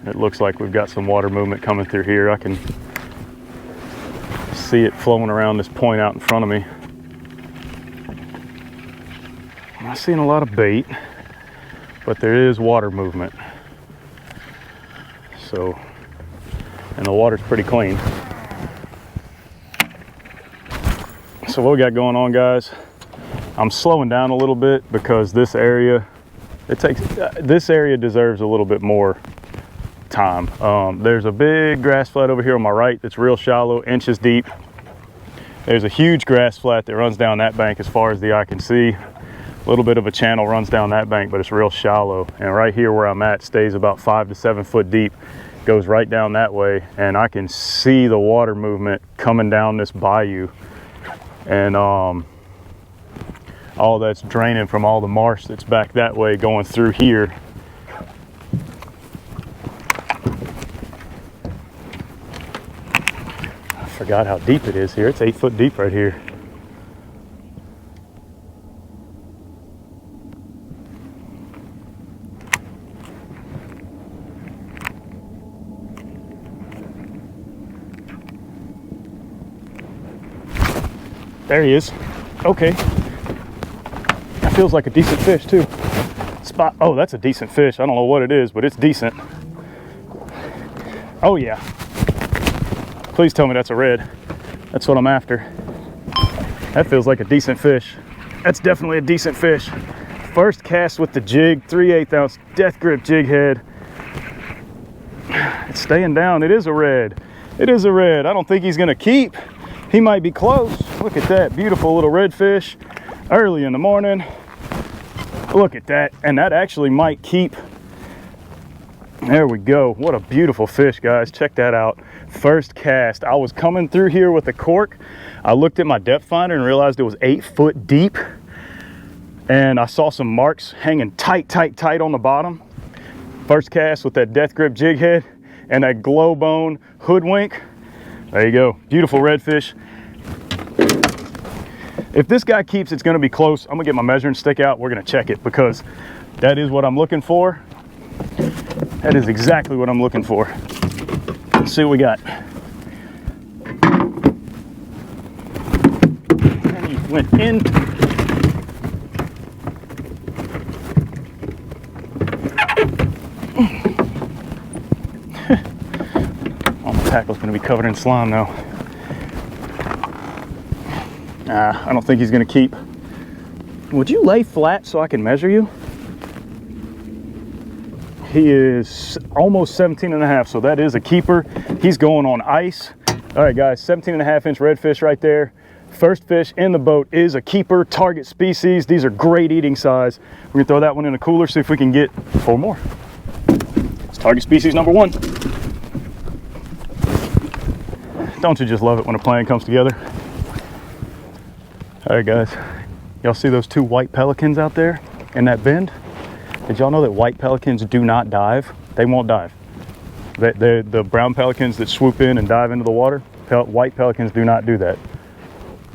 It looks like we've got some water movement coming through here. I can see it flowing around this point out in front of me. I'm not seeing a lot of bait, but there is water movement. So, and the water's pretty clean. So what we got going on, guys, I'm slowing down a little bit because this area, this area deserves a little bit more time. There's a big grass flat over here on my right that's real shallow, inches deep. There's a huge grass flat that runs down that bank as far as the eye can see. A little bit of a channel runs down that bank, but it's real shallow. And right here where I'm at stays about 5 to 7 foot deep, goes right down that way, and I can see the water movement coming down this bayou. And all that's draining from all the marsh that's back that way going through here. I forgot how deep it is here. It's 8 foot deep right here. There he is. Okay. That feels like a decent fish too. Spot. Oh, that's a decent fish. I don't know what it is, but it's decent. Oh yeah. Please tell me that's a red. That's what I'm after. That feels like a decent fish. That's definitely a decent fish. First cast with the jig, 3/8 ounce death grip jig head. It's staying down. It is a red. It is a red. I don't think he's gonna keep. He might be close. Look at that beautiful little redfish early in the morning. Look at that. And that actually might keep. There we go. What a beautiful fish, guys. Check that out. First cast. I was coming through here with a cork. I looked at my depth finder and realized it was 8 foot deep. And I saw some marks hanging tight on the bottom. First cast with that death grip jig head and that glow bone hoodwink. There you go. Beautiful redfish. If this guy keeps, it's going to be close. I'm going to get my measuring stick out. We're going to check it because that is what I'm looking for. That is exactly what I'm looking for. Let's see what we got. And he went in. Oh, my tackle's going to be covered in slime now. I don't think he's going to keep. Would you lay flat so I can measure you? He is almost 17 and a half, so that is a keeper. He's going on ice. All right, guys, 17.5-inch redfish right there. First fish in the boat is a keeper, target species. These are great eating size. We're gonna throw that one in the cooler, see if we can get 4 more. It's target species number 1. Don't you just love it when a plan comes together? All right, guys, y'all see those 2 white pelicans out there in that bend? Did y'all know that white pelicans do not dive? They won't dive. The brown pelicans that swoop in and dive into the water, white pelicans do not do that.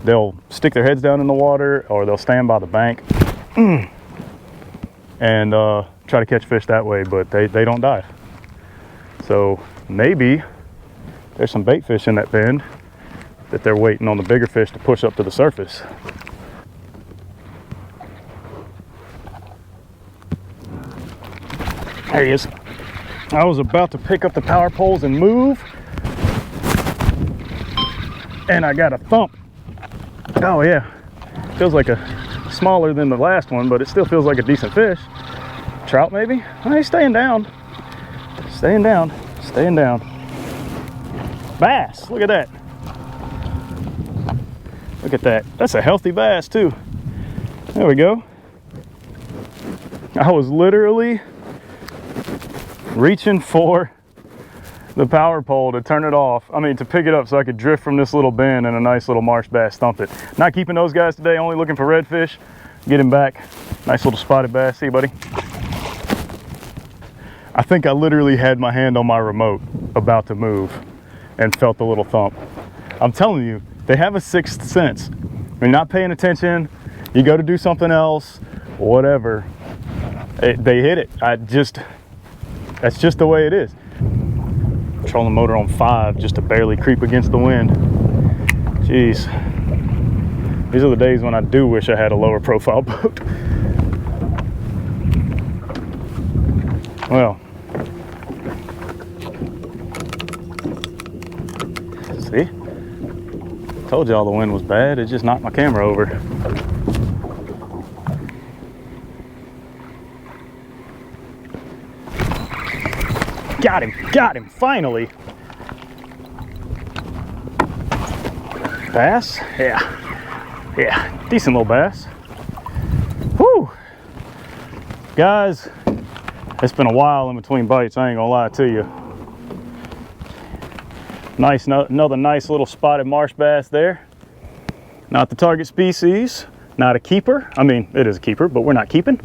They'll stick their heads down in the water or they'll stand by the bank and try to catch fish that way, but they don't dive. So maybe there's some bait fish in that bend that they're waiting on the bigger fish to push up to the surface. There he is. I was about to pick up the power poles and move, and I got a thump. Oh yeah, feels like a smaller than the last one, but it still feels like a decent fish. Trout maybe? Oh, he's staying down. Staying down, staying down. Bass, look at that. Look at that. That's a healthy bass too. There we go. I was literally reaching for the power pole to turn it off. I mean, to pick it up so I could drift from this little bend and a nice little marsh bass thump it. Not keeping those guys today, only looking for redfish. Get him back. Nice little spotted bass. See you, buddy. I think I literally had my hand on my remote about to move and felt the little thump. I'm telling you, they have a sixth sense. When you're not paying attention, you go to do something else, whatever, they hit it. That's just the way it is. Trolling motor on 5 just to barely creep against the wind. Jeez. These are the days when I do wish I had a lower profile boat. Well, see? Told y'all the wind was bad. It just knocked my camera over. Got him, finally. Bass? Yeah, decent little bass. Whew. Guys, it's been a while in between bites, I ain't gonna lie to you. Nice, another nice little spotted marsh bass there. Not the target species, not a keeper. I mean, it is a keeper, but we're not keeping.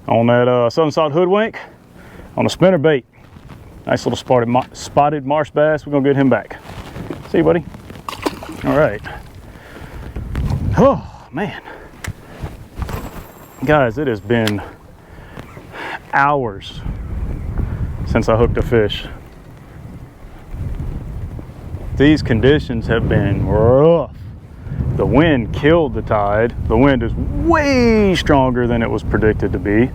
On that Southern Salt hoodwink, on a spinner bait. Nice little spotted marsh bass. We're gonna get him back. See you, buddy. All right. Oh, man. Guys, it has been hours since I hooked a fish. These conditions have been rough. The wind killed the tide. The wind is way stronger than it was predicted to be.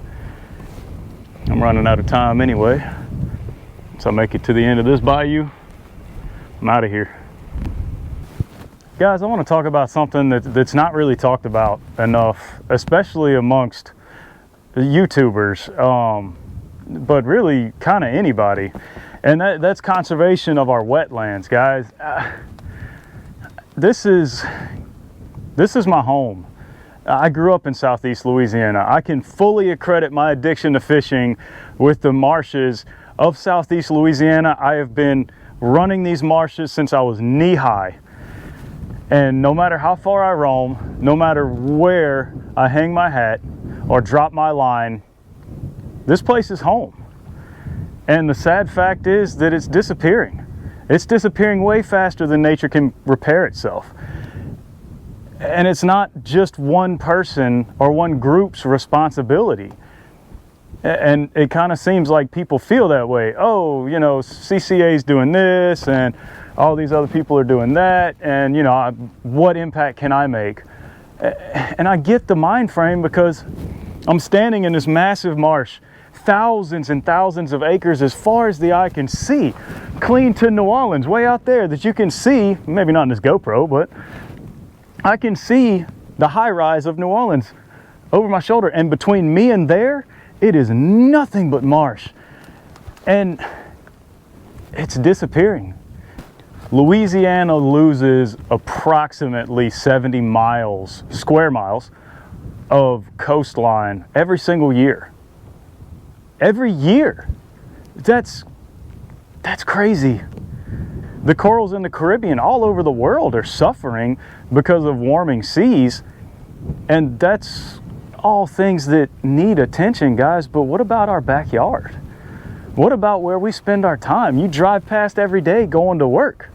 I'm running out of time anyway. So I make it to the end of this bayou, I'm out of here. Guys, I want to talk about something that's not really talked about enough, especially amongst YouTubers, but really kind of anybody. And that's conservation of our wetlands, guys. This is my home. I grew up in Southeast Louisiana. I can fully accredit my addiction to fishing with the marshes of Southeast Louisiana. I have been running these marshes since I was knee-high. And no matter how far I roam, no matter where I hang my hat or drop my line, this place is home. And the sad fact is that it's disappearing. It's disappearing way faster than nature can repair itself. And it's not just one person or one group's responsibility. And it kind of seems like people feel that way. Oh, you know, CCA's doing this and all these other people are doing that. And, you know, what impact can I make? And I get the mind frame because I'm standing in this massive marsh, thousands and thousands of acres as far as the eye can see, clean to New Orleans, way out there that you can see, maybe not in this GoPro, but I can see the high rise of New Orleans over my shoulder. And between me and there, it is nothing but marsh. And it's disappearing. Louisiana loses approximately 70 miles, square miles, of coastline every single year. Every year. That's crazy. The corals in the Caribbean all over the world are suffering because of warming seas. And that's all things that need attention, guys. But what about our backyard? What about where we spend our time? You drive past every day going to work.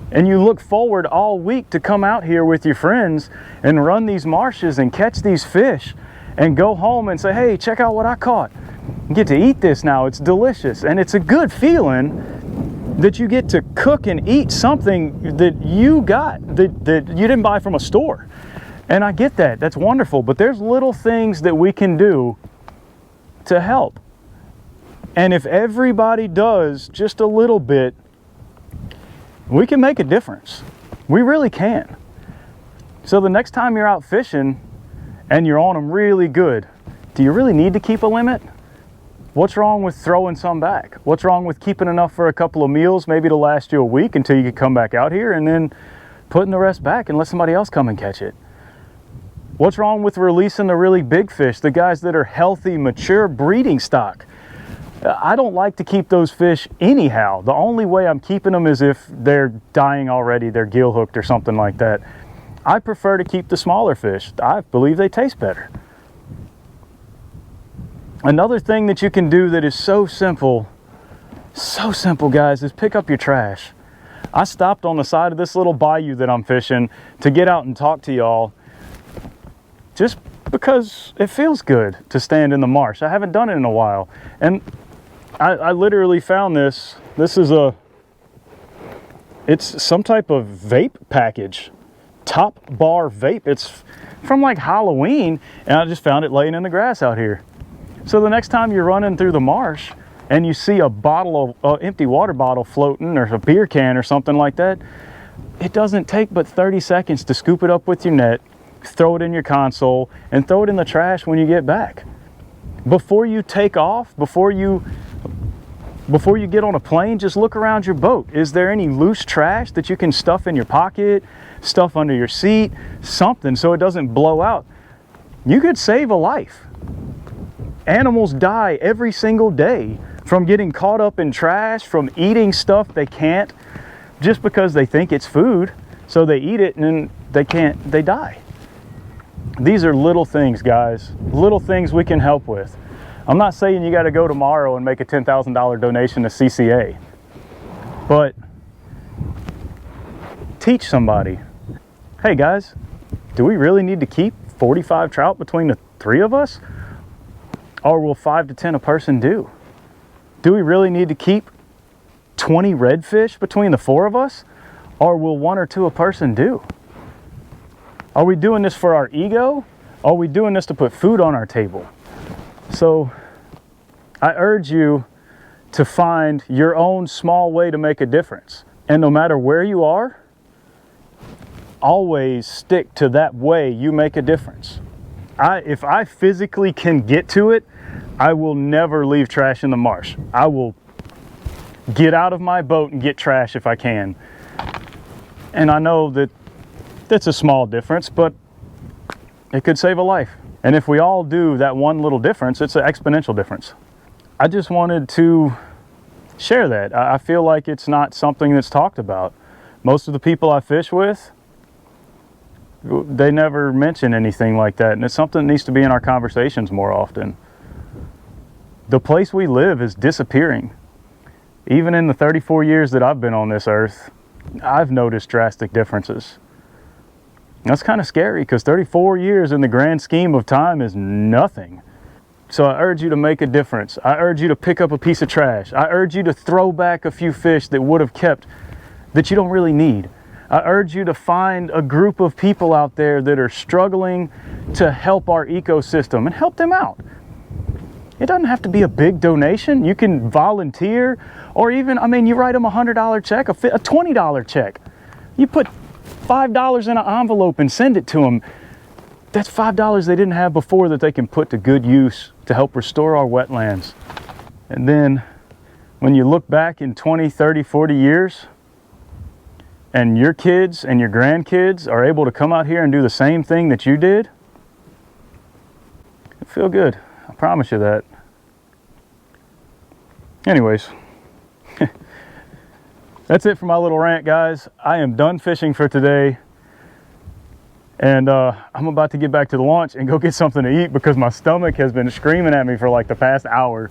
And you look forward all week to come out here with your friends and run these marshes and catch these fish and go home and say, hey, check out what I caught. You get to eat this now. It's delicious. And it's a good feeling that you get to cook and eat something that you got, that you didn't buy from a store. And I get that. That's wonderful. But there's little things that we can do to help. And if everybody does just a little bit, we can make a difference. We really can. So the next time you're out fishing and you're on them really good, do you really need to keep a limit? What's wrong with throwing some back? What's wrong with keeping enough for a couple of meals, maybe to last you a week until you can come back out here, and then putting the rest back and let somebody else come and catch it? What's wrong with releasing the really big fish, the guys that are healthy, mature breeding stock? I don't like to keep those fish anyhow. The only way I'm keeping them is if they're dying already, they're gill hooked or something like that. I prefer to keep the smaller fish. I believe they taste better. Another thing that you can do that is so simple, guys, is pick up your trash. I stopped on the side of this little bayou that I'm fishing to get out and talk to y'all, just because it feels good to stand in the marsh. I haven't done it in a while. And I literally found this. This is it's some type of vape package. Top bar vape. It's from like Halloween, and I just found it laying in the grass out here. So the next time you're running through the marsh and you see a bottle of empty water bottle floating, or a beer can or something like that, it doesn't take but 30 seconds to scoop it up with your net, throw it in your console, and throw it in the trash when you get back. Before you take off, before you get on a plane, just look around your boat. Is there any loose trash that you can stuff in your pocket, stuff under your seat, something so it doesn't blow out? You could save a life. Animals die every single day from getting caught up in trash, from eating stuff they can't, just because they think it's food. So they eat it and then they die. These are little things, guys. Little things we can help with. I'm not saying you got to go tomorrow and make a $10,000 donation to CCA, but teach somebody. Hey guys, do we really need to keep 45 trout between the 3 of us? Or will 5 to 10 a person do? Do we really need to keep 20 redfish between the 4 of us? Or will 1 or 2 a person do? Are we doing this for our ego? Or are we doing this to put food on our table? So I urge you to find your own small way to make a difference. And no matter where you are, always stick to that way you make a difference. If I physically can get to it, I will never leave trash in the marsh. I will get out of my boat and get trash if I can. And I know that that's a small difference, but it could save a life. And if we all do that one little difference, it's an exponential difference. I just wanted to share that. I feel like it's not something that's talked about. Most of the people I fish with, they never mention anything like that, and it's something that needs to be in our conversations more often. The place we live is disappearing. Even in the 34 years that I've been on this earth, I've noticed drastic differences. That's kind of scary, because 34 years in the grand scheme of time is nothing. So I urge you to make a difference. I urge you to pick up a piece of trash. I urge you to throw back a few fish that would have kept, that you don't really need. I urge you to find a group of people out there that are struggling to help our ecosystem and help them out. It doesn't have to be a big donation. You can volunteer, or even, you write them a $100 check, a $20 check. You put $5 in an envelope and send it to them. That's $5 they didn't have before that they can put to good use to help restore our wetlands. And then when you look back in 20, 30, 40 years, and your kids and your grandkids are able to come out here and do the same thing that you did, it'll feel good. I promise you that. Anyways, that's it for my little rant, guys. I am done fishing for today. And I'm about to get back to the launch and go get something to eat, because my stomach has been screaming at me for like the past hour.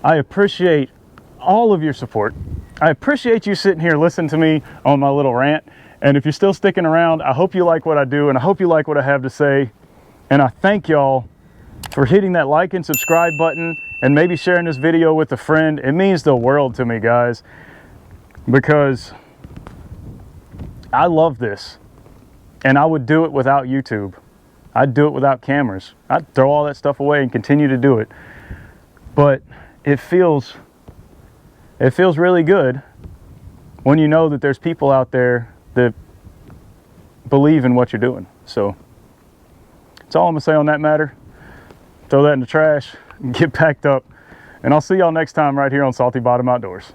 I appreciate all of your support. I appreciate you sitting here listening to me on my little rant. And if you're still sticking around, I hope you like what I do, and I hope you like what I have to say. And I thank y'all for hitting that like and subscribe button, and maybe sharing this video with a friend. It means the world to me, guys, because I love this. And I would do it without YouTube. I'd do it without cameras. I'd throw all that stuff away and continue to do it. But it feels really good when you know that there's people out there that believe in what you're doing. So that's all I'm gonna say on that matter. Throw that in the trash, get packed up, and I'll see y'all next time right here on Salty Bottom Outdoors.